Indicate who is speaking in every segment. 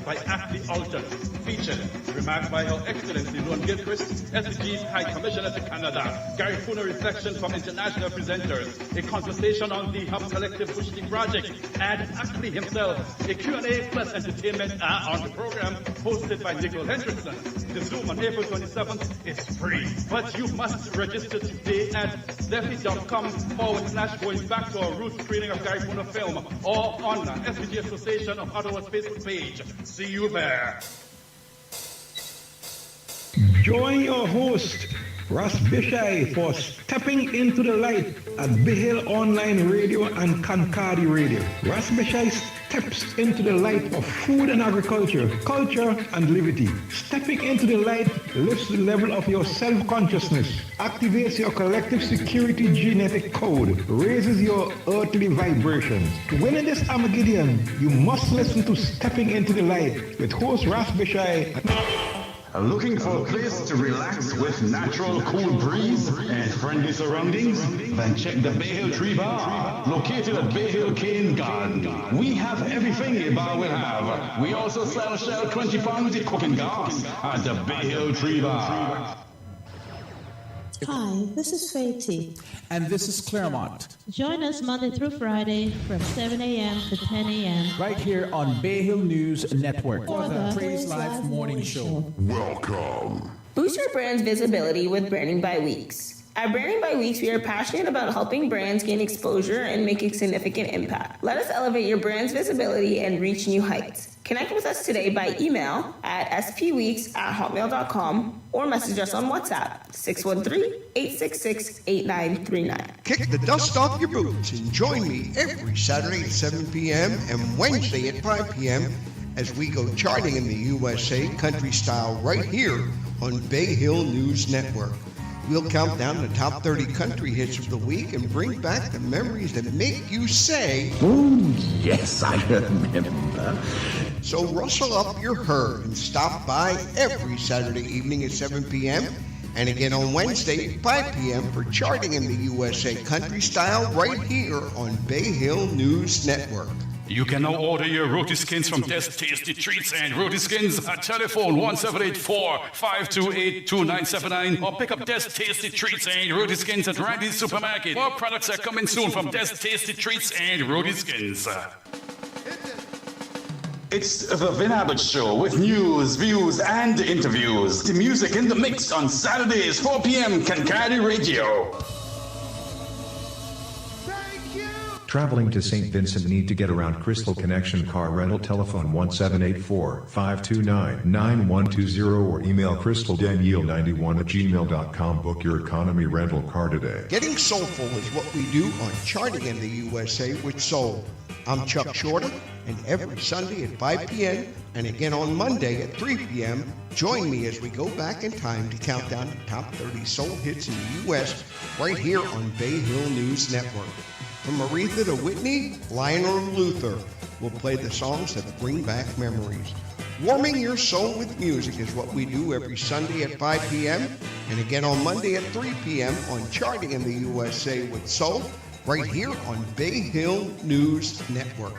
Speaker 1: by Ashley Alton. Featured remarks by Her Excellency Lon Gilchrist, SDG's High Commissioner to Canada. Gary Puna reflection from international presenters. A conversation on the Hub Collective Pushti project. And Ashley himself. A Q&A plus entertainment on the program hosted by Nicole Hendrickson. The Zoom on April 27th is free. But you must register today at defi.com/going back to our root screening of Gary Puna film or on the SDG Association of Ottawa's Facebook page. See you there.
Speaker 2: Join your host, Ross Bishai, for Stepping into the Light at Bayhill Online Radio and Concordia Radio. Ross Bishai steps into the light of food and agriculture, culture and liberty. Stepping into the light lifts the level of your self-consciousness, activates your collective security genetic code, raises your earthly vibrations. To win in this Armageddon, you must listen to Stepping into the Light with host Ross Bishai.
Speaker 3: Looking for a place to relax with natural cool breeze and friendly surroundings? Then check the Bayhill Tree Bar, located at Bayhill Cane Garden. We have everything a bar will have. We also sell Shell 20 pounds cooking gas at the Bayhill Tree Bar.
Speaker 4: Hi, this is Faye.
Speaker 5: And this is Claremont.
Speaker 4: Join us Monday through Friday from 7 a.m. to 10 a.m.
Speaker 5: right here on Bayhill News Network for the Praise Life Morning Show.
Speaker 6: Welcome.
Speaker 7: Boost your brand's visibility with Branding by Weeks. At Branding by Weeks, we are passionate about helping brands gain exposure and make a significant impact. Let us elevate your brand's visibility and reach new heights. Connect with us today by email at spweeks@hotmail.com or message us on WhatsApp 613-866-8939.
Speaker 8: Kick the dust off your boots and join me every Saturday at 7 p.m. and Wednesday at 5 p.m. as we go charting in the USA country style right here on Bayhill News Network. We'll count down the top 30 country hits of the week and bring back the memories that make you say,
Speaker 6: Oh, yes, I remember.
Speaker 8: So rustle up your herd and stop by every Saturday evening at 7 p.m. and again on Wednesday at 5 p.m. for charting in the USA country style right here on Bayhill News Network.
Speaker 1: You can now order your roti skins from Des Tasty Treats and Roti Skins at telephone 1784-528-2979 or pick up Des Tasty Treats and Roti Skins at Randy's Supermarket. More products are coming soon from Des Tasty Treats and Roti Skins.
Speaker 3: It's the Vin Abbott Show with news, views, and interviews. The music in the mix on Saturdays, 4 p.m. Concordia Radio.
Speaker 9: Traveling to St. Vincent, need to get around Crystal Connection Car Rental, telephone 1784-529-9120 or email crystaldanielle91@gmail.com. Book your economy rental car today.
Speaker 8: Getting soulful is what we do on Charting in the USA with Soul. I'm Chuck Shorter, and every Sunday at 5 p.m. and again on Monday at 3 p.m., join me as we go back in time to count down the top 30 soul hits in the U.S. right here on Bayhill News Network. From Aretha to Whitney, Lionel Luther will play the songs that bring back memories. Warming your soul with music is what we do every Sunday at 5 p.m. and again on Monday at 3 p.m. on Charting in the USA with Soul, right here on Bayhill News Network.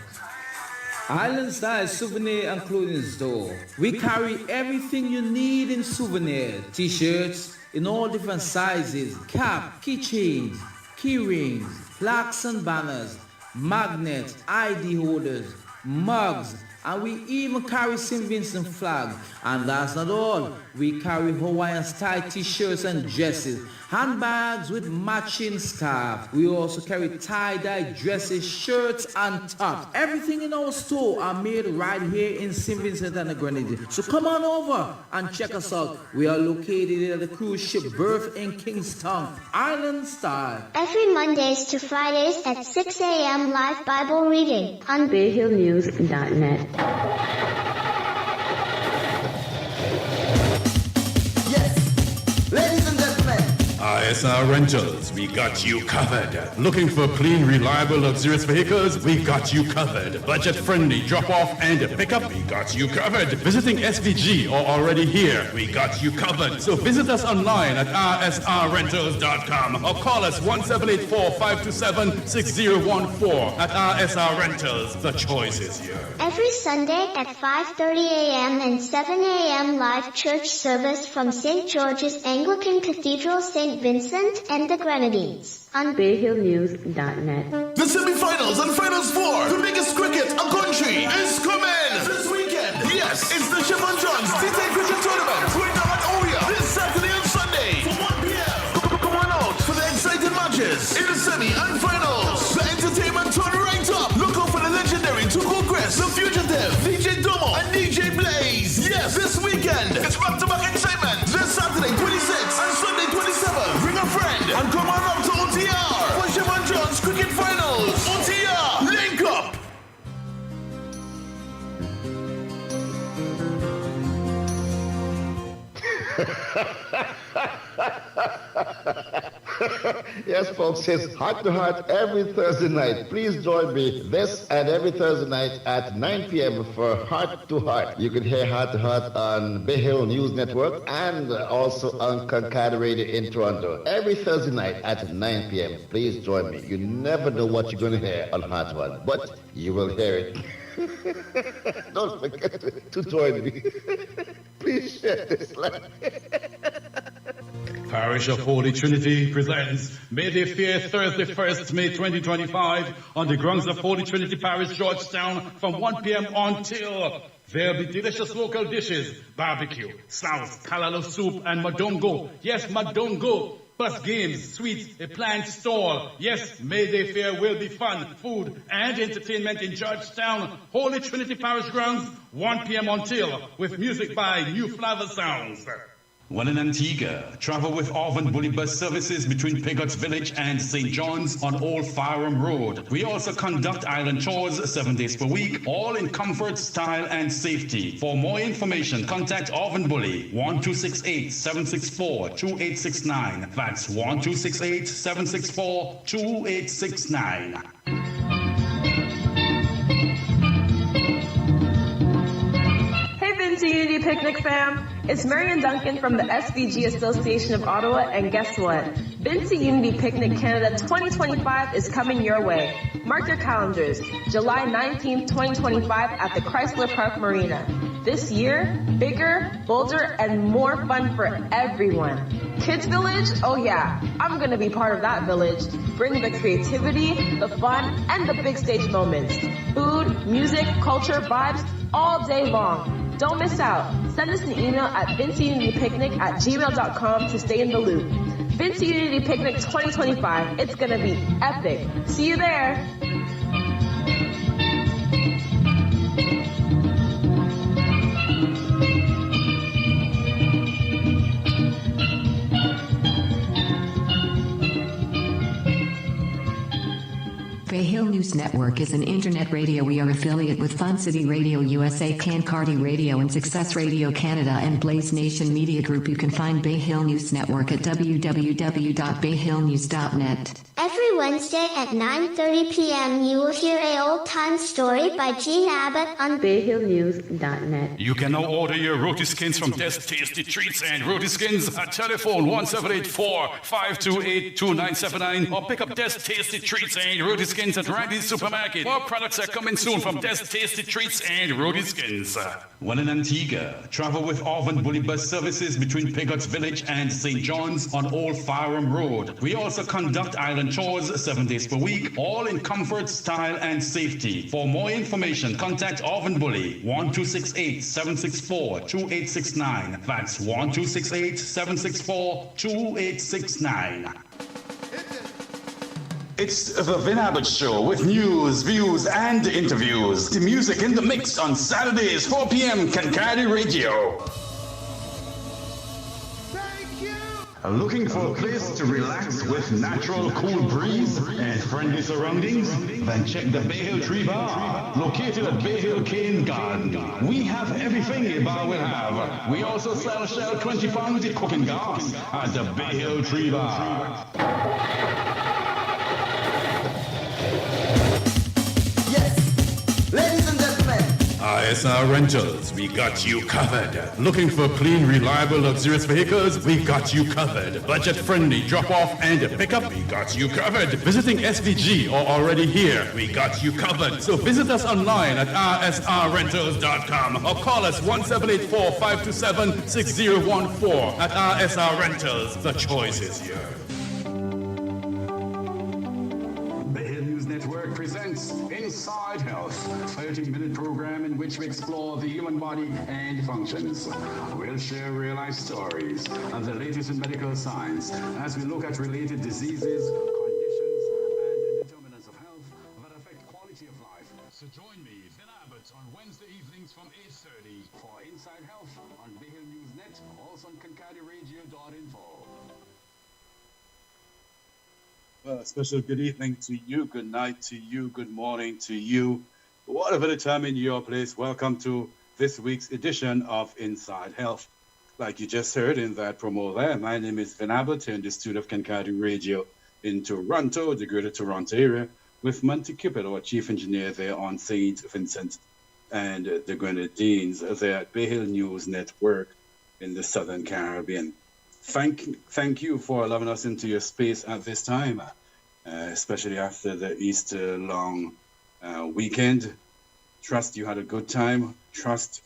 Speaker 10: Island Style Souvenir and Clothing Store. We carry everything you need in souvenir. T-shirts in all different sizes, cap, keychains, key rings, plaques and banners, magnets, ID holders, mugs, and we even carry St. Vincent flag. And that's not all. We carry Hawaiian style t-shirts and dresses, handbags with matching scarf. We also carry tie-dye dresses, shirts, and tops. Everything in our store are made right here in St. Vincent and the Grenadines. So come on over and check us out. We are located at the cruise ship berth in Kingstown, Island Style.
Speaker 11: Every Mondays to Fridays at 6 a.m. live Bible reading on BayhillNews.net.
Speaker 12: Ladies and gentlemen,
Speaker 6: I
Speaker 1: RSR Rentals, we got you covered. Looking for clean, reliable, luxurious vehicles? We got you covered. Budget-friendly drop-off and pickup? We got you covered. Visiting SVG or already here? We got you covered. So visit us online at rsrrentals.com or call us 1784-527-6014 at RSR Rentals. The choice is yours.
Speaker 11: Every Sunday at 5:30 a.m. and 7 a.m. live church service from St. George's Anglican Cathedral, St. Vincent and the Grenadines on BAYHILLNEWS.net.
Speaker 12: The semi-finals and finals for the biggest cricket a country is coming this weekend. Yes, it's the Chevron Johns T10 Cricket Tournament going down at ONAIR this Saturday and Sunday from 1 p.m. Come on out for the exciting matches in the semi and finals. The entertainment turn right up. Look out for the legendary Tuko Crest, The Fugitive, DJ Domo, and DJ Blaze. Yes, this weekend it's back-to-back excitement. This Saturday 26 and Sunday 27. Bring a friend and come on up to OTR for Chevron Johns Cricket Finals. OTR, link up.
Speaker 13: Yes, folks, it's Heart to Heart every Thursday night. Please join me this and every Thursday night at 9 p.m. for Heart to Heart. You can hear Heart to Heart on Bay Hill News Network and also on Concord Radio in Toronto. Every Thursday night at 9 p.m. Please join me. You never know what you're going to hear on Heart to Heart, but you will hear it. Don't forget to join me. Please share this live.
Speaker 1: Parish of Holy Trinity presents May Day Fair Thursday 1st May 2025 on the grounds of Holy Trinity Parish, Georgetown from 1 p.m. until. There'll be delicious local dishes, barbecue, sauce, kalalo soup, and madongo. Yes, madongo. Plus games, sweets, a planned stall. Yes, May Day Fair will be fun, food, and entertainment in Georgetown, Holy Trinity Parish grounds, 1 p.m. until, with music by New Flavor Sounds.
Speaker 3: When in Antigua, travel with Orvan Bully bus services between Pigot's Village and St. John's on Old Firearm Road. We also conduct island chores 7 days per week, all in comfort, style, and safety. For more information, contact Orvan Bully, 1268-764-2869. That's 1268-764-2869.
Speaker 14: Unity Picnic fam, it's Marian Duncan from the SVG Association of Ottawa, and guess what? Vincent Unity Picnic Canada 2025 is coming your way. Mark your calendars, July 19th, 2025 at the Chrysler Park Marina. This year, bigger, bolder, and more fun for everyone. Kids Village? Oh yeah, I'm gonna be part of that village. Bring the creativity, the fun, and the big stage moments. Food, music, culture, vibes, all day long. Don't miss out. Send us an email at vincentunitypicnic@gmail.com to stay in the loop. Vince Unity Picnic 2025. It's gonna be epic. See you there.
Speaker 15: Bay Hill News Network is an internet radio. We are affiliate with Fun City Radio USA, Cancardy Radio, and Success Radio Canada and Blaze Nation Media Group. You can find Bay Hill News Network at www.bayhillnews.net.
Speaker 11: Every Wednesday at 9:30 p.m. you will hear a old-time story by Gene Abbott on BAYHILLNEWS.net.
Speaker 1: You can now order your roti skins from Des Tasty Treats and Roti Skins at telephone 1784-528-2979 or pick up Des Tasty Treats and Roti Skins at Randy's Supermarket. More products are coming soon from Des Tasty Treats and Roti Skins.
Speaker 3: When in Antigua, travel with Orvan Bully bus services between Pigot's Village and St. John's on Old Firearm Road. We also conduct island chores 7 days per week, all in comfort, style, and safety. For more information, contact Orvan Bully, 1268-764-2869. That's 1268-764-2869.
Speaker 1: It's the Vin Abbott Show with news, views, and interviews. The music in the mix on Saturdays, 4 p.m. Cancardy Radio.
Speaker 3: Looking for a place to relax with natural cool breeze and friendly surroundings? Then check the Bay Hill Tree Bar, located at Bay Hill Cane Garden. We have everything a bar will have. We also sell Shell 20 pounds of cooking gas at the Bay Hill Tree Bar.
Speaker 16: Ladies and gentlemen,
Speaker 1: ISR Rentals, we got you covered. Looking for clean, reliable, luxurious vehicles? We got you covered. Budget-friendly drop-off and pickup? We got you covered. Visiting SVG or already here? We got you covered. So visit us online at rsrrentals.com or call us 1784-527-6014 at RSR Rentals. The choice is yours.
Speaker 3: Network presents Inside Health, a 30-minute program in which we explore the human body and functions. We'll share real-life stories of the latest in medical science as we look at related diseases, conditions, and determinants of health that affect quality of life. So join me, Ben Abbott, on Wednesday evenings from 8:30 for Inside Health on BAYHILL News Net, also on KanKadiRadio.info.
Speaker 1: Well, a special good evening to you, good night to you, good morning to you. Whatever the time in your place, welcome to this week's edition of Inside Health. Like you just heard in that promo there, my name is Vin Abbott in the studio of KanKadi Radio in Toronto, the greater Toronto area, with Monty Cupid, our chief engineer there on St. Vincent, and the Grenadines there at BAYHILL News Network in the Southern Caribbean. Thank you for allowing us into your space at this time, especially after the Easter long weekend. Trust you had a good time. Trust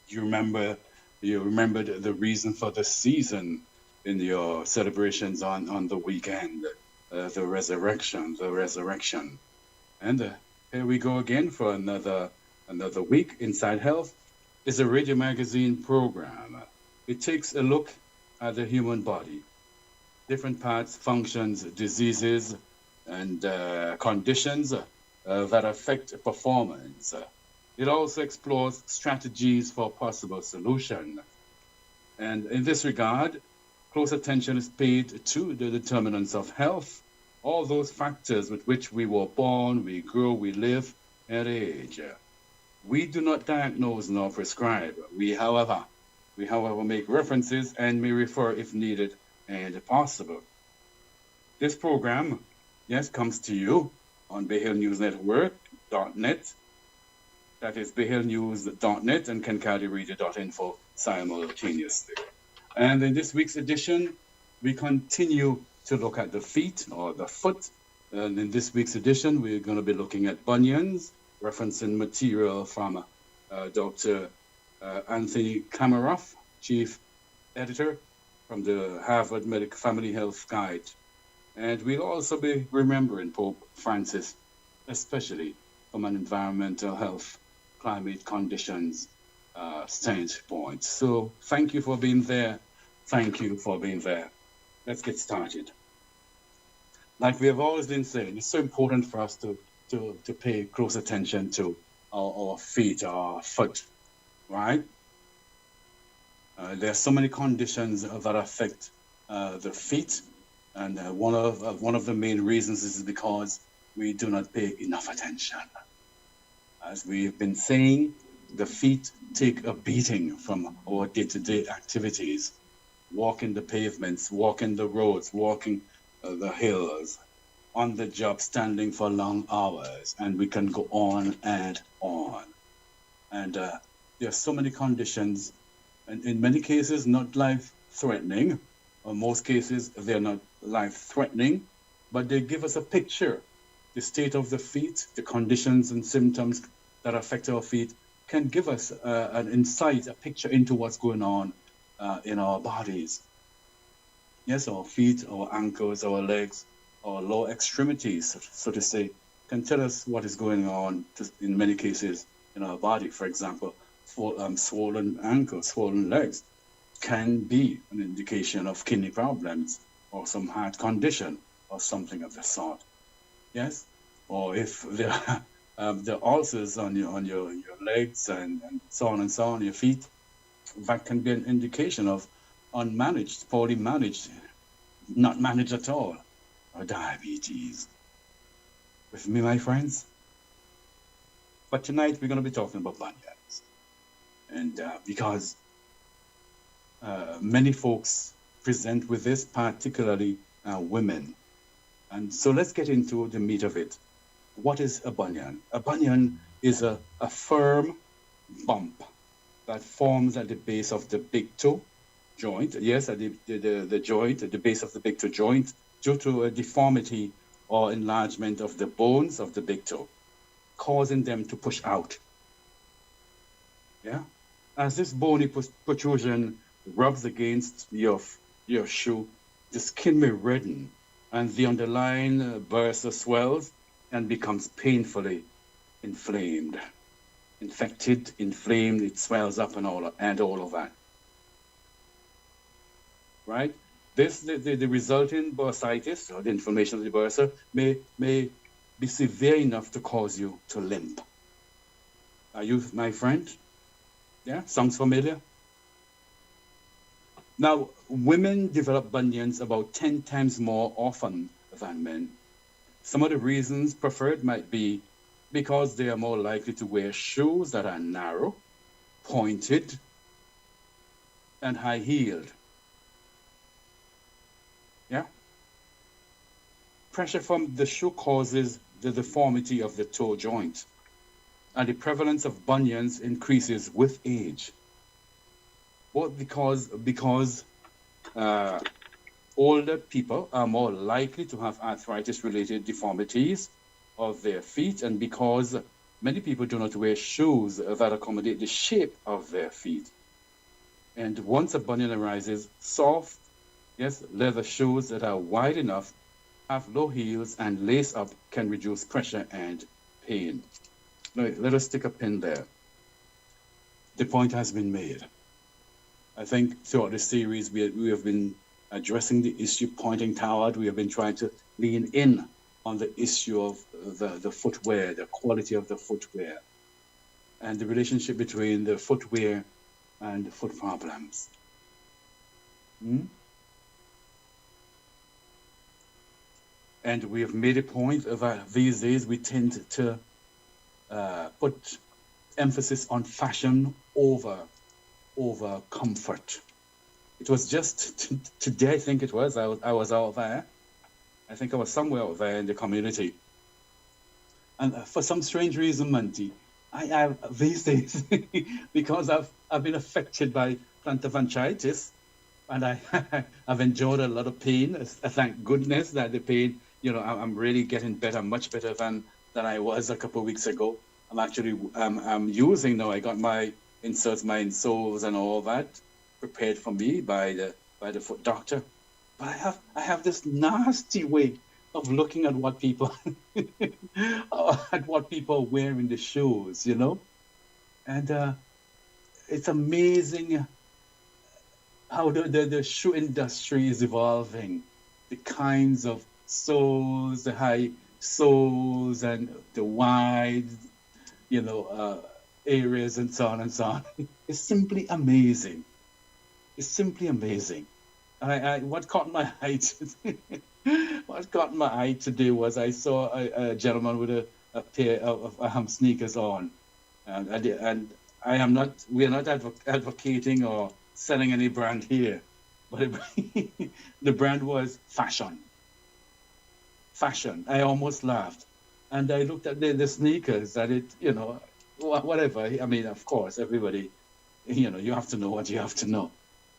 Speaker 1: you remembered the reason for the season in your celebrations on the weekend, the resurrection. And here we go again for another week. Inside Health is a radio magazine program. It takes a look at the human body, different parts, functions, diseases, and conditions that affect performance. It also explores strategies for possible solution. And in this regard, close attention is paid to the determinants of health, all those factors with which we were born, we grow, we live, and age. We do not diagnose nor prescribe. We, however, make references and may refer if needed and possible. This program, yes, comes to you on BAYHILLNewsNetwork.net. That is BAYHILLNews.net and KanKadiRadio.info simultaneously. And in this week's edition, we continue to look at the feet or the foot. And in this week's edition, we're going to be looking at bunions, referencing material from Dr. Anthony Kamaroff, chief editor from the Harvard Medical Family Health Guide. And we'll also be remembering Pope Francis, especially from an environmental health, climate conditions standpoint. So thank you for being there. Thank you for being there. Let's get started. Like we have always been saying, it's so important for us to pay close attention to our feet, our foot, right? There are so many conditions that affect the feet, and one of the main reasons is because we do not pay enough attention. As we've been saying, the feet take a beating from our day-to-day activities, walking the pavements, walking the roads, walking the hills, on the job, standing for long hours, and we can go on and on. And there are so many conditions, and in many cases not life-threatening. In most cases, they're not life-threatening, but they give us a picture. The state of the feet, the conditions and symptoms that affect our feet can give us an insight, a picture into what's going on in our bodies. Yes, our feet, our ankles, our legs, our lower extremities, so to say, can tell us what is going on in many cases in our body. For example, swollen ankles, swollen legs can be an indication of kidney problems or some heart condition or something of the sort. Yes, or if there are ulcers on your legs and so on, your feet, that can be an indication of
Speaker 16: unmanaged, poorly managed, not managed at all, or diabetes. With me, my friends? But tonight we're going to be talking about bunions. And because many folks present with this, particularly women. And so let's get into the meat of it. What is a bunion? A bunion is a firm bump that forms at the base of the big toe joint. Yes, at the joint, at the base of the big toe joint, due to a deformity or enlargement of the bones of the big toe, causing them to push out. Yeah? As this bony protrusion rubs against your shoe, the skin may redden and the underlying bursts or swells and becomes painfully inflamed. Infected, inflamed, it swells up and all of that. Right? The resulting bursitis, or the inflammation of the bursa, may be severe enough to cause you to limp. Are you my friend? Yeah, sounds familiar? Now, women develop bunions about 10 times more often than men. Some of the reasons preferred might be because they are more likely to wear shoes that are narrow, pointed, and high-heeled. Yeah? Pressure from the shoe causes the deformity of the toe joint, and the prevalence of bunions increases with age. Both because older people are more likely to have arthritis-related deformities of their feet, and because many people do not wear shoes that accommodate the shape of their feet. And once a bunion arises, soft, yes, leather shoes that are wide enough, have low heels, and lace up can reduce pressure and pain. Let us stick a pin there. The point has been made. I think throughout the series, we have been addressing the issue, pointing toward. We have been trying to lean in on the issue of the footwear, the quality of the footwear, and the relationship between the footwear and the foot problems. And we have made a point that these days we tend to put emphasis on fashion over comfort. It was just today, I think it was, I was out there. I think I was somewhere out there in the community. And for some strange reason, Monty, I have these days, because I've been affected by plantar fasciitis, and I've endured a lot of pain. Thank goodness that the pain, I'm really getting better, much better than I was a couple of weeks ago. I'm actually, I'm using now, I got my inserts, my insoles and all that prepared for me by the foot doctor. But I have this nasty way of looking at what people wear in the shoes, and it's amazing how the shoe industry is evolving. The kinds of soles, the high soles, and the wide, areas, and so on and so on. It's simply amazing. It's simply amazing. What caught my eye today was I saw a gentleman with a pair of sneakers on, and we are not advocating or selling any brand here, but the brand was fashion. I almost laughed, and I looked at the sneakers, that it, whatever. I mean, of course, everybody, you have to know what you have to know.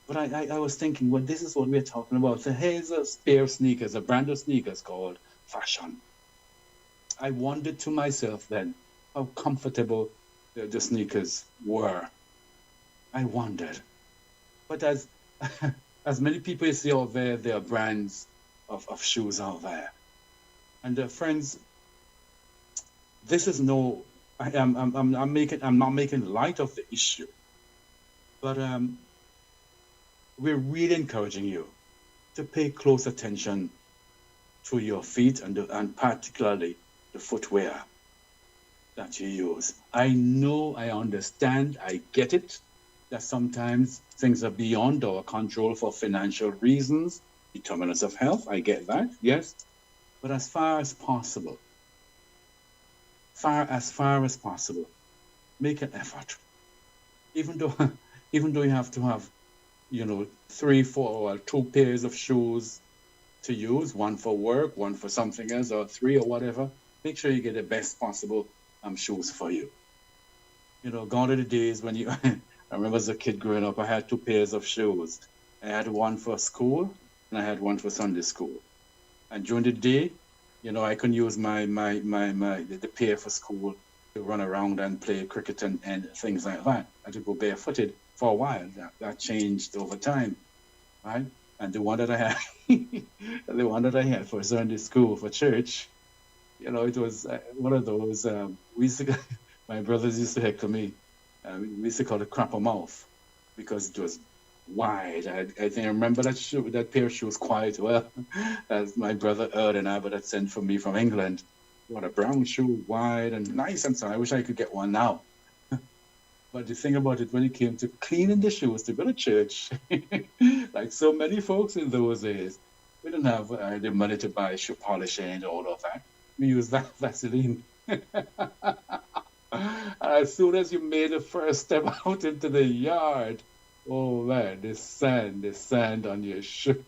Speaker 16: But I was thinking, well, this is what we're talking about. So here's a pair of sneakers, a brand of sneakers called fashion. I wondered to myself then how comfortable the sneakers were. I wondered. But as many people you see out there, there are brands of shoes out there. And friends, this is I'm not making light of the issue, but we're really encouraging you to pay close attention to your feet and particularly the footwear that you use. I know, I understand, I get it, that sometimes things are beyond our control for financial reasons, determinants of health. I get that, yes. But as far as possible, as far as possible, make an effort. Even though you have to have, 3, 4, or 2 pairs of shoes to use, one for work, one for something else, or 3 or whatever, make sure you get the best possible shoes for you. Gone are the days when you, I remember as a kid growing up, I had 2 pairs of shoes. I had one for school and I had one for Sunday school. And during the day, I can use the pair for school to run around and play cricket and things like that. I had to go barefooted for a while. That changed over time, right? And the one that I had, for Sunday school, for church, it was one of those. My brothers used to heckle me. We used to call it crapper mouth because it was wide. I think I remember that pair of shoes quite well, as my brother Erd and I had sent for me from England. What a brown shoe, wide and nice and so. I wish I could get one now. But the thing about it, when it came to cleaning the shoes to go to church, like so many folks in those days, we didn't have the money to buy shoe polish and all of that. We used that Vaseline. As soon as you made the first step out into the yard, oh man, the sand on your shoe.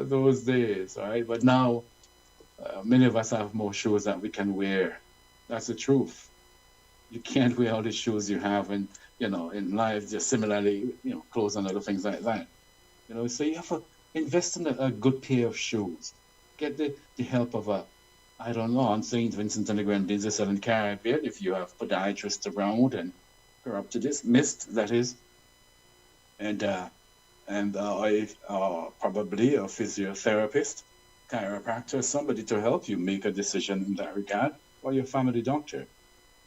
Speaker 16: Those days, all right? But now, many of us have more shoes that we can wear. That's the truth. You can't wear all the shoes you have, and in life, just similarly, clothes and other things like that. So you have to invest in a good pair of shoes. Get the help of on St. Vincent and the Grenadines, the Southern Caribbean, if you have podiatrists around and are up to this, mist, that is, and probably a physiotherapist, chiropractor, somebody to help you make a decision in that regard, or your family doctor.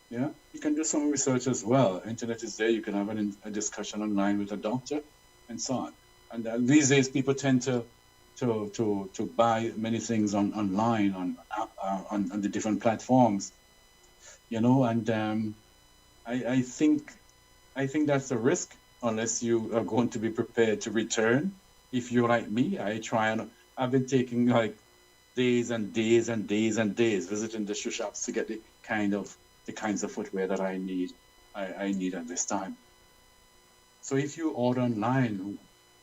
Speaker 16: Yeah, you can do some research as well. Internet is there. You can have a discussion online with a doctor, and so on. And these days, people tend to buy many things online on the different platforms. And I think that's a risk unless you are going to be prepared to return. If you're like me, I've been taking like days and days and days and days visiting the shoe shops to get the kinds of footwear that I need at this time. So if you order online,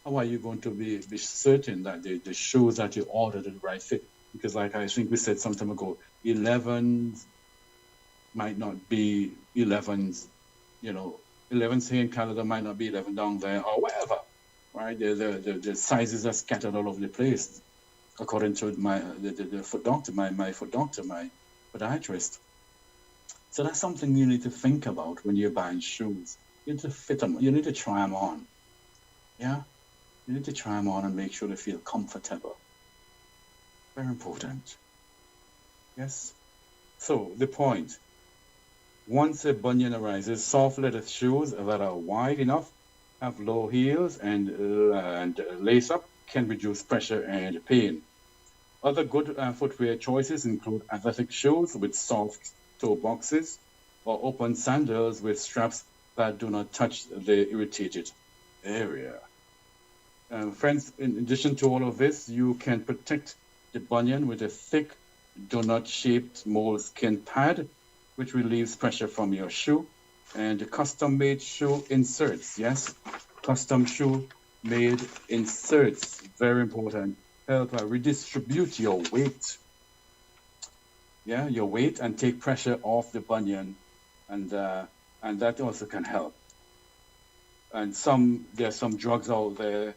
Speaker 16: how are you going to be certain that the shoes that you ordered are the right fit? Because like I think we said some time ago, 11s might not be 11s, 11s here in Canada might not be 11 down there or wherever, right? The sizes are scattered all over the place, according to the foot doctor, my foot doctor, my podiatrist. So that's something you need to think about when you're buying shoes. You need to fit them. You need to try them on. Yeah? You need to try them on and make sure they feel comfortable. Very important. Yes? So, the point. Once a bunion arises, soft leather shoes that are wide enough, have low heels and lace up can reduce pressure and pain. Other good footwear choices include athletic shoes with soft toe boxes or open sandals with straps that do not touch the irritated area. Friends, in addition to all of this, you can protect the bunion with a thick, donut-shaped moleskin pad, which relieves pressure from your shoe, and custom-made shoe inserts. Yes, custom shoe-made inserts, very important. Help redistribute your weight. Yeah, your weight, and take pressure off the bunion, and that also can help. And there's some drugs out there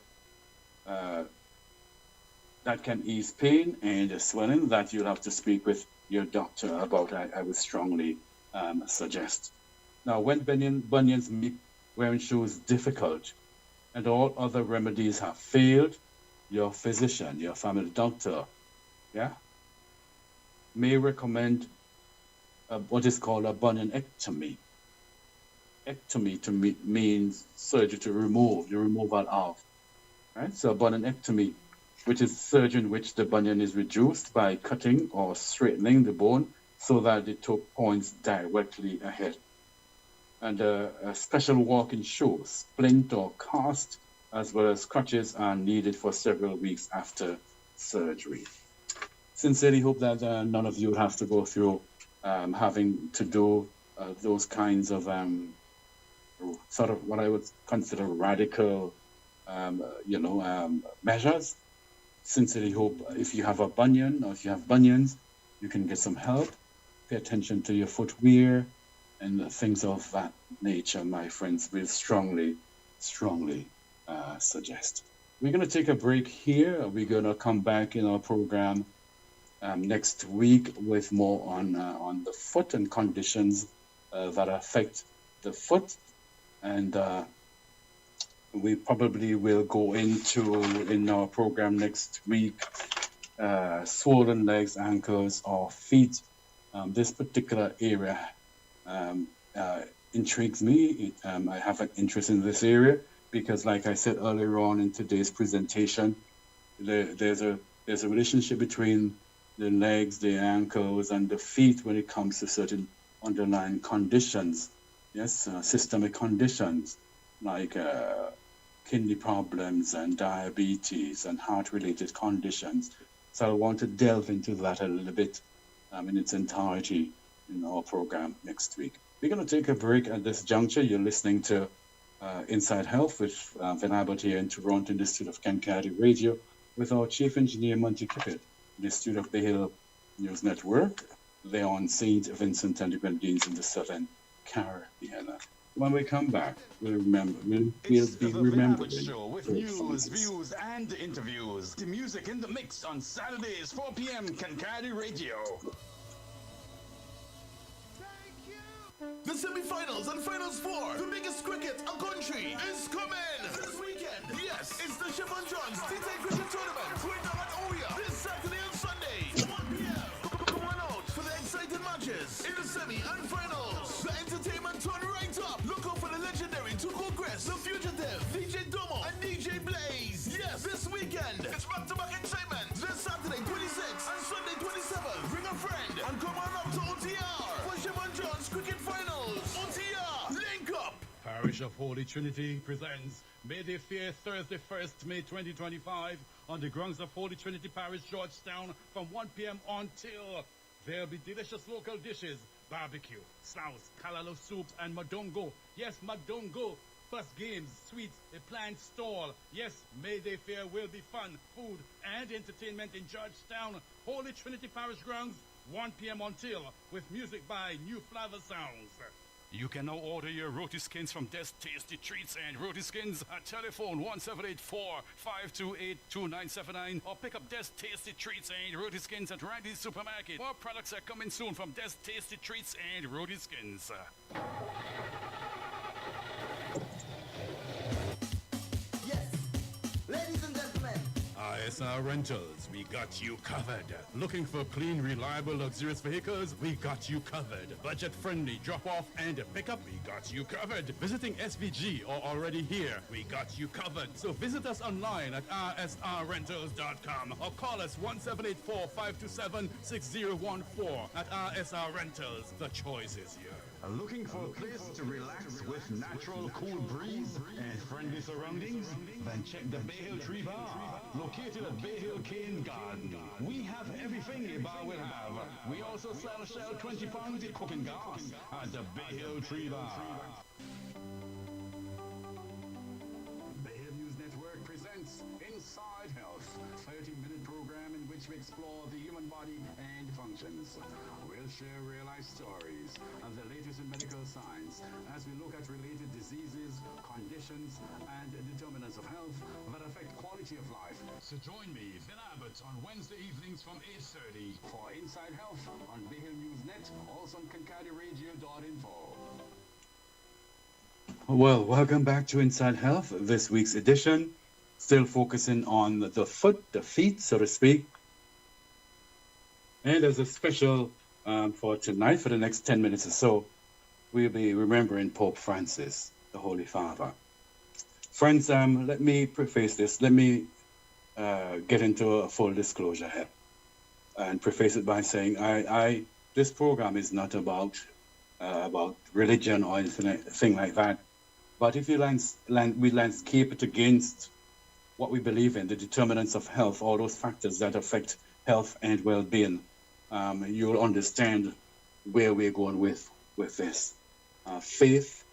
Speaker 16: that can ease pain and swelling that you'll have to speak with your doctor about. I would strongly suggest. Now, when bunions make wearing shoes difficult and all other remedies have failed, your physician, your family doctor, may recommend what is called a bunionectomy. Ectomy means surgery to remove, the removal of. Right? So a bunionectomy, which is surgery in which the bunion is reduced by cutting or straightening the bone so that the toe points directly ahead. and a special walking shoe, splint or cast, as well as crutches are needed for several weeks after surgery. Sincerely hope that none of you will have to go through having to do those kinds of sort of what I would consider radical, measures. Sincerely hope if you have a bunion or if you have bunions, you can get some help. Pay attention to your footwear and things of that nature, my friends, will strongly suggest. We're going to take a break here. We're going to come back in our program next week with more on the foot and conditions that affect the foot. And we probably will go into, in our program next week, swollen legs, ankles, or feet. This particular area intrigues me. I have an interest in this area because, like I said earlier on in today's presentation, there's a relationship between the legs, the ankles, and the feet when it comes to certain underlying conditions. Yes, systemic conditions like kidney problems and diabetes and heart-related conditions. So I want to delve into that a little bit in its entirety in our program next week. We're going to take a break at this juncture. You're listening to Inside Health with Van Abbott here in Toronto in the studio of Kankakee Radio with our Chief Engineer, Monty Kippett, in the studio of Bay Hill News Network. They're on St. Vincent and the Grenadines in the Southern Caribbean. When we come back, we'll be remembering.
Speaker 3: Show with news, views, and interviews. The music in the mix on Saturdays, 4 p.m. Kankakee Radio.
Speaker 12: The semi-finals and finals for the biggest cricket a country is coming this weekend. Yes, it's the Chevron Johns T10 Cricket Tournament going down at ONAIR this Saturday and Sunday, 1 p.m. Come on out for the exciting matches in the semi and finals. The entertainment turn right up. Look out for the legendary Tuco Crest, The Fugitive, DJ Domo, and DJ Blaze. Yes, this weekend it's back-to-back excitement. This Saturday 26th and Sunday 27th. Bring a friend and come on up to OTR for Chevron Johns Cricket Finals. OTR, link up.
Speaker 1: Parish of Holy Trinity presents May Day Fair Thursday 1st May 2025 on the grounds of Holy Trinity Parish, Georgetown from 1 p.m. until. There'll be delicious local dishes, barbecue, sauce, kalalo soups, and madongo. Yes, madongo. Plus games, sweets, a planned stall. Yes, May Day Fair will be fun, food, and entertainment in Georgetown. Holy Trinity Parish grounds, 1 p.m. until, with music by New Flavor Sounds. You can now order your roti skins from Des Tasty Treats and Roti Skins at telephone 1784-528-2979 or pick up Des Tasty Treats and Roti Skins at Randy's Supermarket. More products are coming soon from Des Tasty Treats and Roti Skins.
Speaker 17: Ladies and gentlemen,
Speaker 1: ISR Rentals, we got you covered. Looking for clean, reliable, luxurious vehicles? We got you covered. Budget-friendly drop-off and pick-up? We got you covered. Visiting SVG or already here? We got you covered. So visit us online at rsrrentals.com or call us 1784-527-6014 at RSR Rentals. The choice is yours.
Speaker 3: Looking for a place to relax with natural cool breeze and friendly surroundings? Then check the Bay Hill Tree Bar, located at Bay Hill Cane Garden. We have everything a bar will have. We also sell Shell 20 pounds of cooking gas at the Bay Hill Tree Bar. Bay Hill News Network presents Inside Health, a 30-minute program in which we explore the human body and functions. We'll share real-life stories of the latest in medical science as we look at related diseases, conditions, and determinants of health that affect quality of life. So join me, Vin Abbott, on Wednesday evenings from 8:30 for Inside Health on Bay Hill News Net, also on KankakeeRadio.info.
Speaker 16: Well, welcome back to Inside Health, this week's edition. Still focusing on the foot, the feet, so to speak. And as a special for tonight, for the next 10 minutes or so, we'll be remembering Pope Francis, the Holy Father. Friends, let me preface this. Let me get into a full disclosure here and preface it by saying this program is not about about religion or anything like that. But if we landscape it against what we believe in, the determinants of health, all those factors that affect health and well-being, you'll understand where we're going with this. Faith,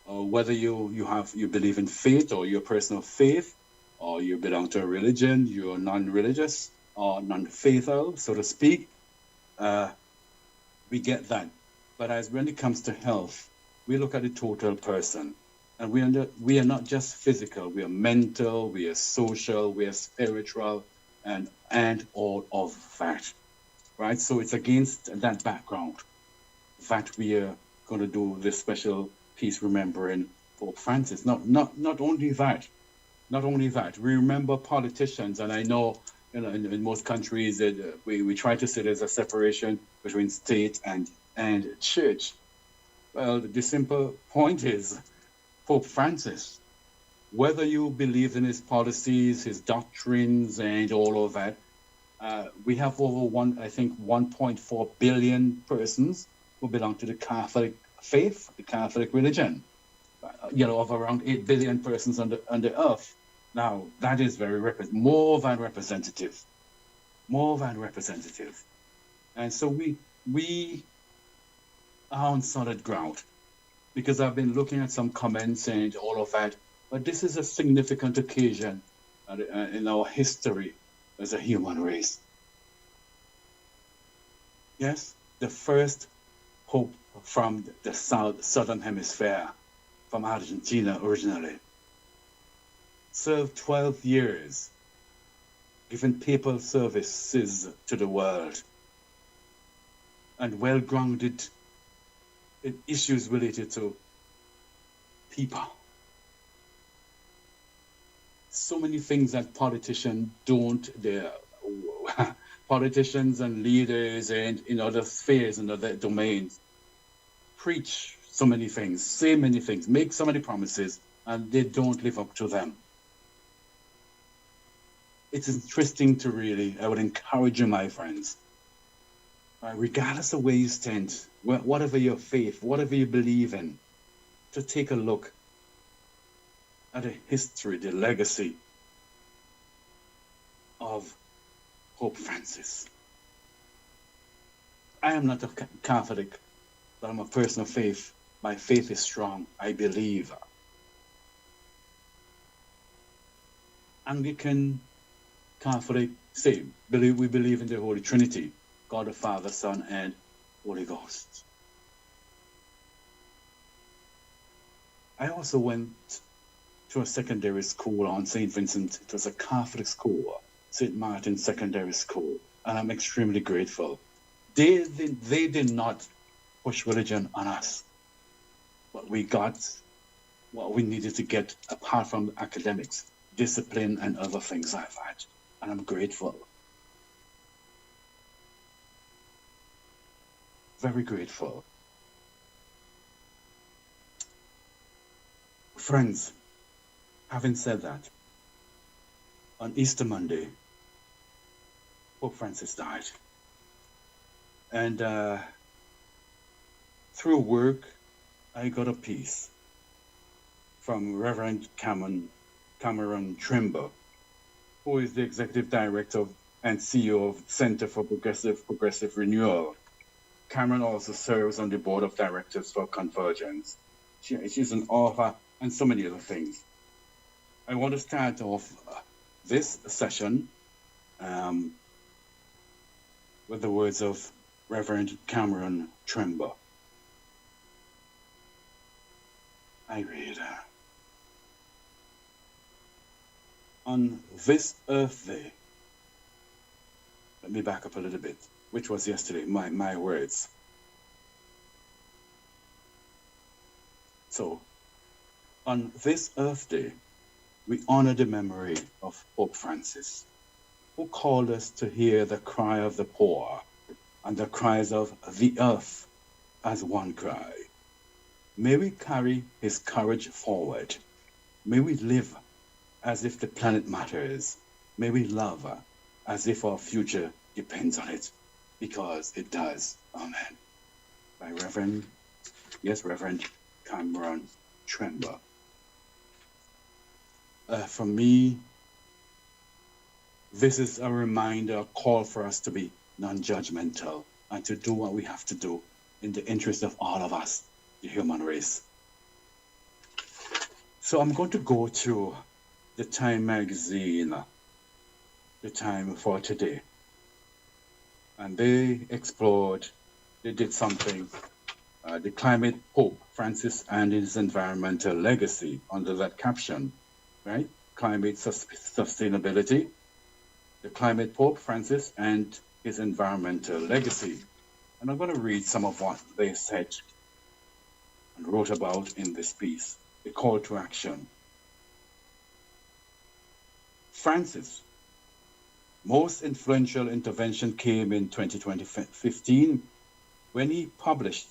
Speaker 16: whether you believe in faith or your personal faith, or you belong to a religion, you're non-religious or non-faithful, so to speak, we get that. But as when it comes to health, we look at the total person. And we are not just physical, we are mental, we are social, we are spiritual, and all of that, right? So it's against that background that we are going to do this special piece remembering Pope Francis. Not only that, we remember politicians, and I know, in most countries that we try to say there's a separation between state and church. Well, the simple point is, Pope Francis, whether you believe in his policies, his doctrines, and all of that, we have over 1.4 billion persons who belong to the Catholic faith, the Catholic religion. Of around 8 billion persons on the earth. Now, that is more than representative. And so we are on solid ground, because I've been looking at some comments and all of that, but this is a significant occasion in our history as a human race. Yes, the first Pope from the southern hemisphere, from Argentina originally, served 12 years, giving papal services to the world, and well-grounded in issues related to people. So many things that politicians don't. Politicians and leaders and in other spheres and other domains preach so many things, say many things, make so many promises, and they don't live up to them. It's interesting to I would encourage you, my friends, regardless of where you stand, whatever your faith, whatever you believe in, to take a look at the history, the legacy of Pope Francis. I am not a Catholic, but I'm a person of faith. My faith is strong. I believe. Anglican, Catholic, same. We believe in the Holy Trinity, God the Father, Son, and Holy Ghost. I also went to a secondary school on St. Vincent. It was a Catholic school, St. Martin Secondary School, and I'm extremely grateful. They did not push religion on us, but we got what we needed to get apart from academics, discipline, and other things like that, and I'm grateful. Very grateful. Friends, having said that, on Easter Monday, Pope Francis died. And through work, I got a piece from Reverend Cameron Trimble, who is the Executive Director and CEO of Center for Progressive Renewal. Cameron also serves on the Board of Directors for Convergence. She's an author and so many other things. I want to start off this session with the words of Reverend Cameron Trimble. I read, on this Earth Day, let me back up a little bit, which was yesterday, my words. So, on this Earth Day, we honor the memory of Pope Francis, who called us to hear the cry of the poor and the cries of the earth as one cry. May we carry his courage forward. May we live as if the planet matters. May we love as if our future depends on it, because it does. Amen. By Reverend Yes, Reverend Cameron Trember. For me, this is a reminder, a call for us to be non-judgmental and to do what we have to do in the interest of all of us, the human race. So I'm going to go to the Time magazine, the Time for today. And they explored, they did something, the climate pope, Francis and his environmental legacy, under that caption, right? Climate sustainability, the climate pope, Francis and his environmental legacy. And I'm going to read some of what they said and wrote about in this piece, a call to action. Francis' most influential intervention came in 2015 when he published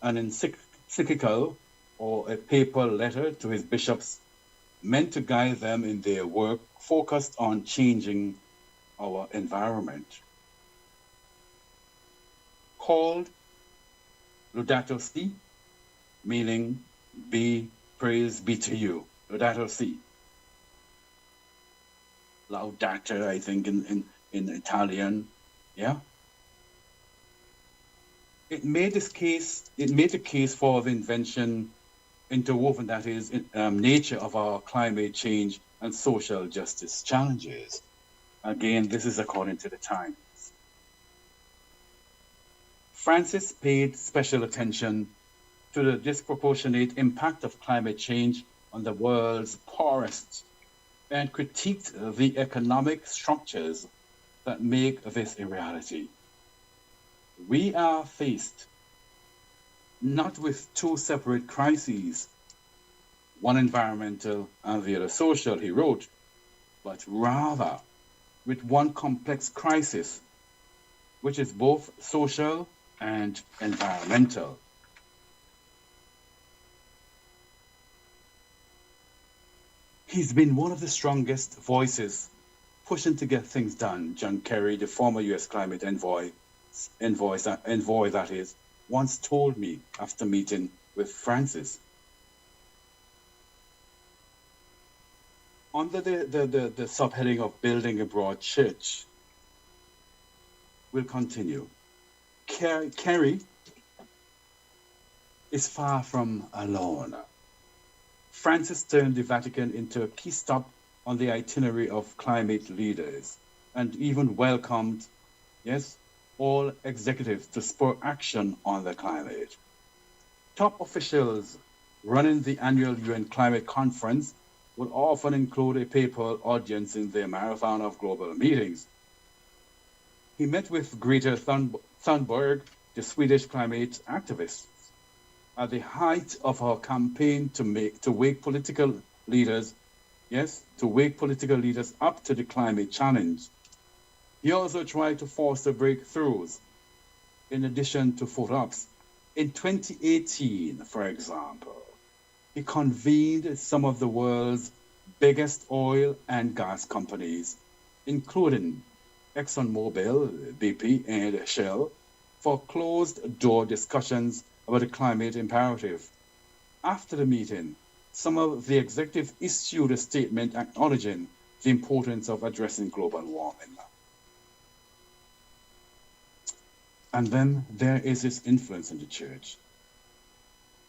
Speaker 16: an encyclical or a papal letter to his bishops meant to guide them in their work focused on changing our environment. Called Laudato Si, meaning be praise be to you. Laudato Si. Laudate, I think, in Italian. Yeah. It made the case for the invention interwoven, that is, nature of our climate change and social justice challenges. Again, this is according to the Times. Francis paid special attention to the disproportionate impact of climate change on the world's poorest and critiqued the economic structures that make this a reality. We are faced not with two separate crises, one environmental and the other social, he wrote, but rather with one complex crisis, which is both social and environmental. He's been one of the strongest voices pushing to get things done. John Kerry, the former U.S. climate envoy that is, once told me after meeting with Francis. Under the subheading of Building a Broad Church, we'll continue. Kerry is far from alone. Francis turned the Vatican into a key stop on the itinerary of climate leaders and even welcomed, yes, all executives to spur action on the climate. Top officials running the annual UN Climate Conference would often include a papal audience in their marathon of global meetings. He met with Greta Thunberg, the Swedish climate activist, at the height of her campaign to wake political leaders up to the climate challenge. He also tried to foster breakthroughs in addition to photo-ops. In 2018, for example, he convened some of the world's biggest oil and gas companies, including ExxonMobil, BP, and Shell, for closed-door discussions about the climate imperative. After the meeting, some of the executives issued a statement acknowledging the importance of addressing global warming. And then there is his influence in the church.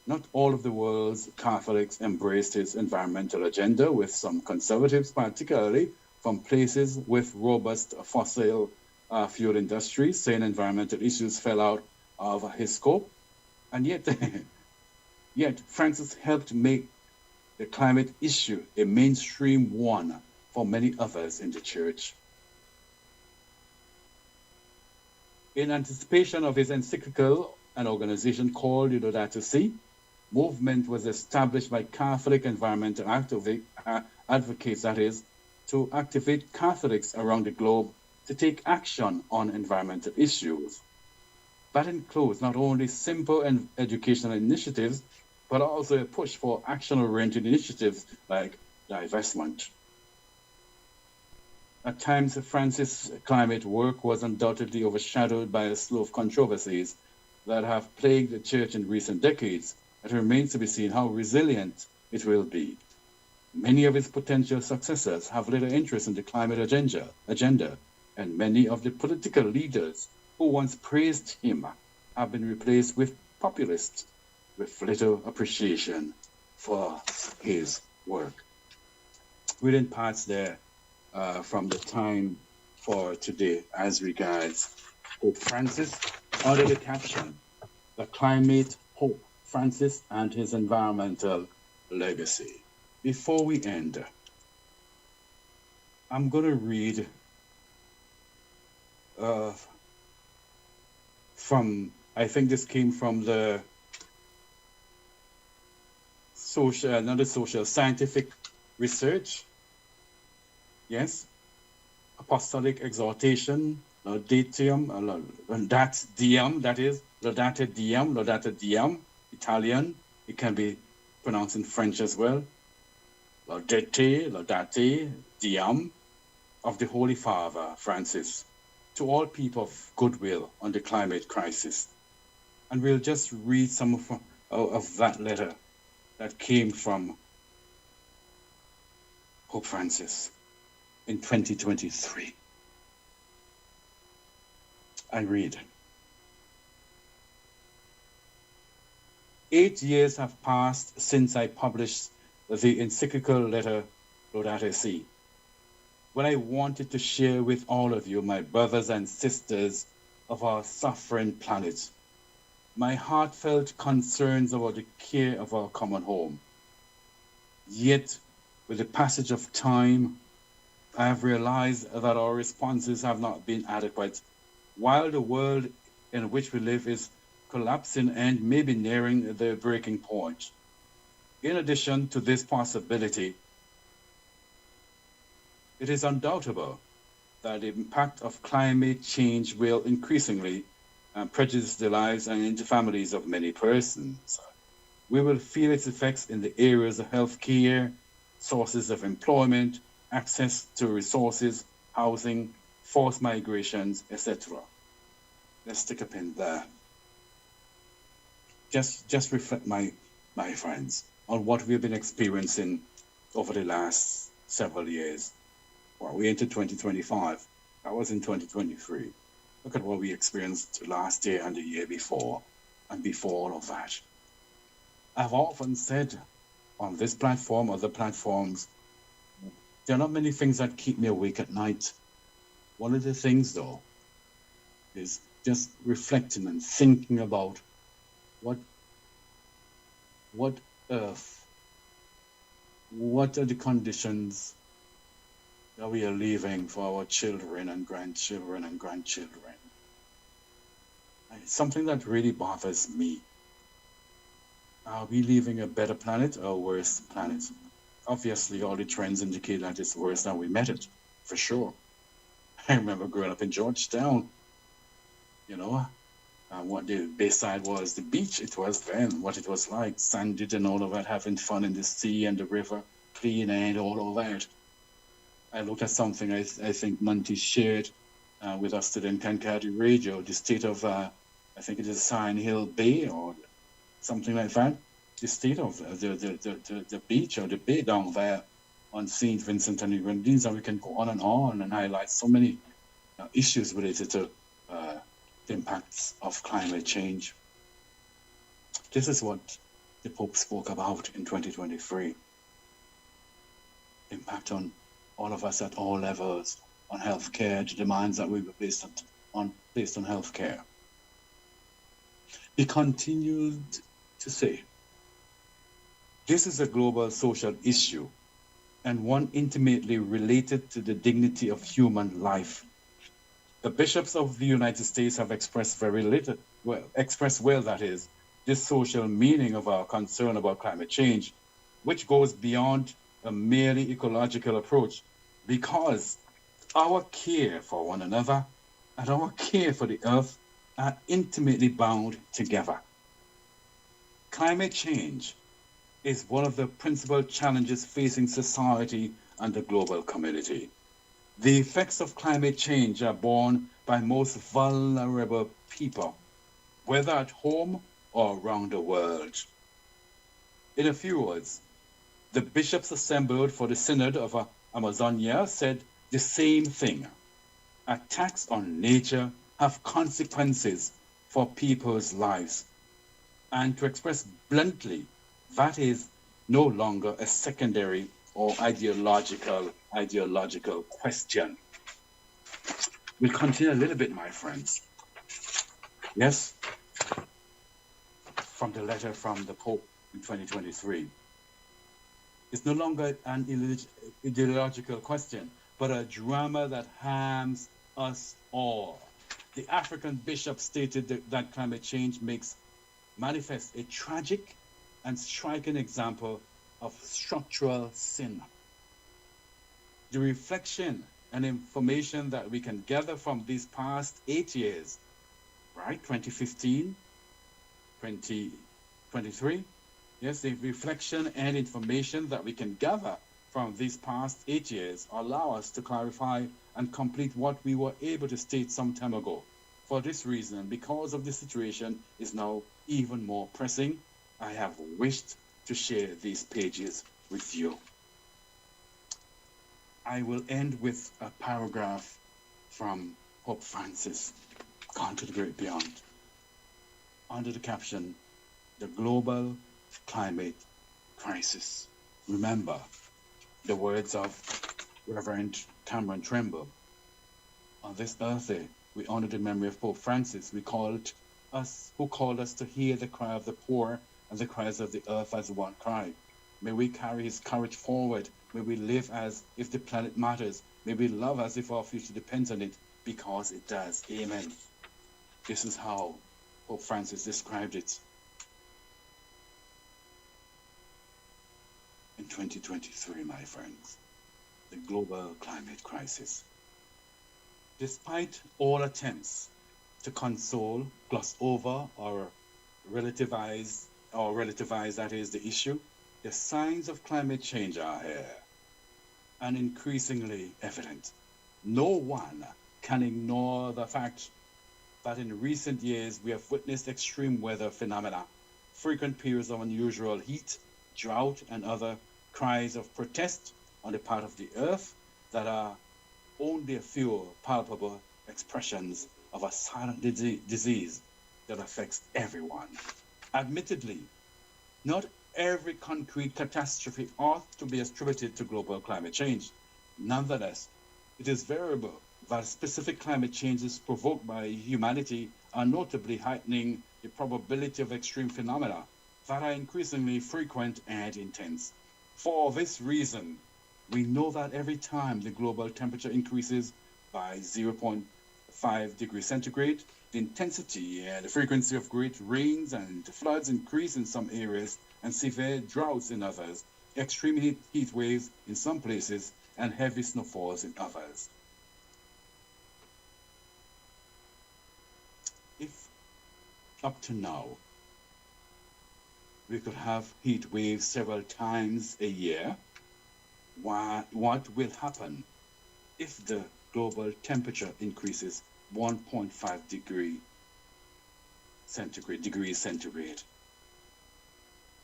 Speaker 16: Not all of the world's Catholics embraced his environmental agenda, with some conservatives, particularly from places with robust fossil fuel industries, saying environmental issues fell out of his scope. And yet Francis helped make the climate issue a mainstream one for many others in the church. In anticipation of his encyclical, an organization called the Laudato Si movement was established by Catholic environmental advocates, that is, to activate Catholics around the globe to take action on environmental issues. That includes not only simple and educational initiatives, but also a push for action-oriented initiatives like divestment. At times, Francis' climate work was undoubtedly overshadowed by a slew of controversies, that have plagued the church in recent decades, it remains to be seen how resilient it will be. Many of its potential successors have little interest in the climate agenda, and many of the political leaders who once praised him have been replaced with populists with little appreciation for his work. Reading parts there from the Time for today as regards Pope Francis under the caption, The Climate Pope Francis and His Environmental Legacy. Before we end, I'm going to read from, I think this came from the scientific research. Yes, Apostolic Exhortation, Laudate Diem, Italian. It can be pronounced in French as well. Laudate Diem of the Holy Father Francis to all people of goodwill on the climate crisis. And we'll just read some of that letter that came from Pope Francis in 2023. I read. 8 years have passed since I published the encyclical letter Laudate Si, when I wanted to share with all of you, my brothers and sisters of our suffering planet, my heartfelt concerns about the care of our common home. Yet, with the passage of time, I have realized that our responses have not been adequate, while the world in which we live is collapsing and maybe nearing the breaking point. In addition to this possibility, it is undoubtable that the impact of climate change will increasingly prejudice the lives and the families of many persons. We will feel its effects in the areas of healthcare, sources of employment, access to resources, housing, forced migrations, etc. Let's stick a pin there. Just reflect, my friends, on what we've been experiencing over the last several years. Well, we entered 2025. That was in 2023. Look at what we experienced last year and the year before, and before all of that. I've often said on this platform, other platforms, there are not many things that keep me awake at night. One of the things, though, is just reflecting and thinking about what are the conditions that we are leaving for our children and grandchildren and grandchildren. It's something that really bothers me. Are we leaving a better planet or a worse planet? Obviously, all the trends indicate that it's worse than we met it, for sure. I remember growing up in Georgetown, you know, what the bayside was, the beach it was then, what it was like, sanded and all of that, having fun in the sea and the river, clean and all of that. I looked at something I think Monty shared with us today in Kankadi Radio, the state of, I think it is Sign Hill Bay or something like that, the state of the beach or the bay down there on St. Vincent and the Grenadines, and we can go on and highlight so many issues related to the impacts of climate change. This is what the Pope spoke about in 2023. Impact on all of us at all levels, on healthcare, the demands that we were based on healthcare. He continued to say, this is a global social issue and one intimately related to the dignity of human life. The bishops of the United States have expressed this social meaning of our concern about climate change, which goes beyond a merely ecological approach, because our care for one another and our care for the earth are intimately bound together. Climate change is one of the principal challenges facing society and the global community. The effects of climate change are borne by most vulnerable people, whether at home or around the world. In a few words, the bishops assembled for the Synod of Amazonia said the same thing. Attacks on nature have consequences for people's lives. And to express bluntly, that is no longer a secondary or ideological question. We'll continue a little bit, my friends. Yes, from the letter from the Pope in 2023. It's no longer an ideological question, but a drama that harms us all. The African bishop stated that climate change makes manifest a tragic and striking example of structural sin. The reflection and information that we can gather from these past 8 years, right? 2015, 2023. Yes, the reflection and information that we can gather from these past 8 years allow us to clarify and complete what we were able to state some time ago. For this reason, because of the situation is now even more pressing, I have wished to share these pages with you. I will end with a paragraph from Pope Francis, Gone to the Great Beyond, under the caption, The Global Climate Crisis. Remember the words of Reverend Cameron Trimble. On this Earth Day, we honor the memory of Pope Francis. Who called us to hear the cry of the poor and the cries of the earth as one cry. May we carry his courage forward. May we live as if the planet matters. May we love as if our future depends on it, because it does. Amen. This is how Pope Francis described it in 2023, my friends. The global climate crisis. Despite all attempts to console, gloss over, or relativize that is the issue, the signs of climate change are here and increasingly evident. No one can ignore the fact that in recent years we have witnessed extreme weather phenomena, frequent periods of unusual heat, drought, and other cries of protest on the part of the earth that are only a few palpable expressions of a silent disease that affects everyone. Admittedly, not every concrete catastrophe ought to be attributed to global climate change. Nonetheless, it is variable that specific climate changes provoked by humanity are notably heightening the probability of extreme phenomena that are increasingly frequent and intense. For this reason, we know that every time the global temperature increases by 0.5 degrees centigrade, the intensity and the frequency of great rains and floods increase in some areas and severe droughts in others, extreme heat waves in some places, and heavy snowfalls in others. If up to now we could have heat waves several times a year, what will happen if the global temperature increases 1.5 degrees centigrade,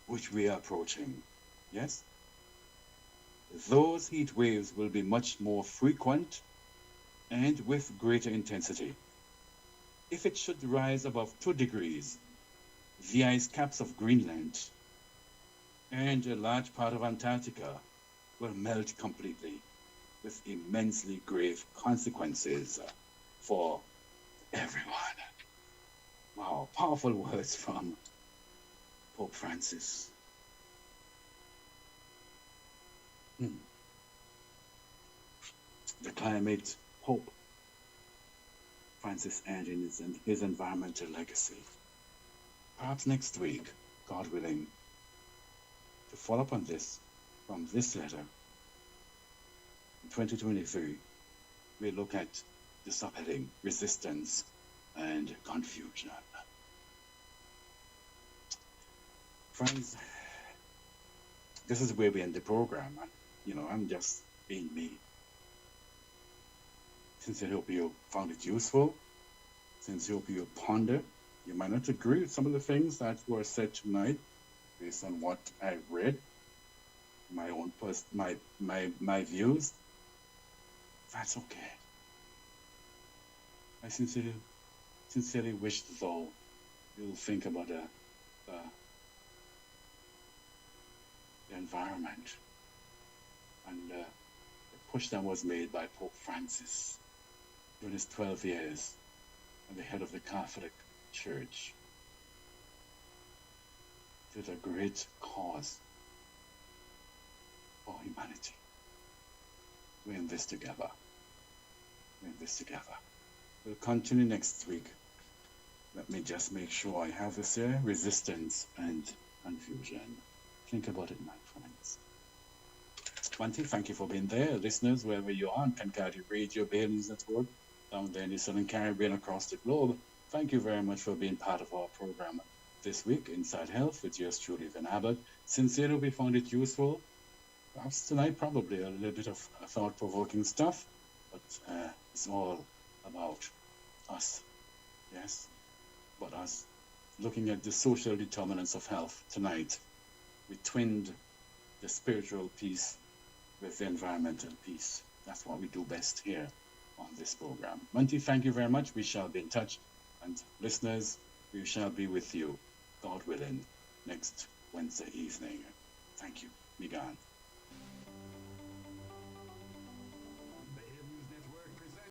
Speaker 16: which we are approaching? Yes? Those heat waves will be much more frequent and with greater intensity. If it should rise above 2 degrees, the ice caps of Greenland and a large part of Antarctica will melt completely, with immensely grave consequences for everyone. Wow, powerful words from Pope Francis. The climate Pope Francis ending his environmental legacy. Perhaps next week, God willing, to follow up on this from this letter. In 2023, we look at the subheading, resistance and confusion. Friends, this is where we end the program. I'm just being me. Since I hope you found it useful, since I hope you ponder You might not agree with some of the things that were said tonight, based on what I read, my own my views. That's okay. I sincerely wish, though, you'll think about the environment and the push that was made by Pope Francis during his 12 years as the head of the Catholic Church to the great cause for humanity. We're in this together. We're in this together. We'll continue next week. Let me just make sure I have this here. Resistance and confusion. Think about it, my friends. Swanty, thank you for being there. Listeners, wherever you are on Kankadi Radio, Bay Hill News Network, down there in the Southern Caribbean, across the globe, thank you very much for being part of our program this week, Inside Health, with yours truly, Van Abbott. Sincerely, we found it useful. Perhaps tonight, probably a little bit of thought-provoking stuff, but it's all about us, yes, but us. Looking at the social determinants of health tonight, we twinned the spiritual piece with the environmental piece. That's what we do best here on this program. Monty, thank you very much. We shall be in touch. And listeners, we shall be with you, God willing, next Wednesday evening. Thank you. Migan.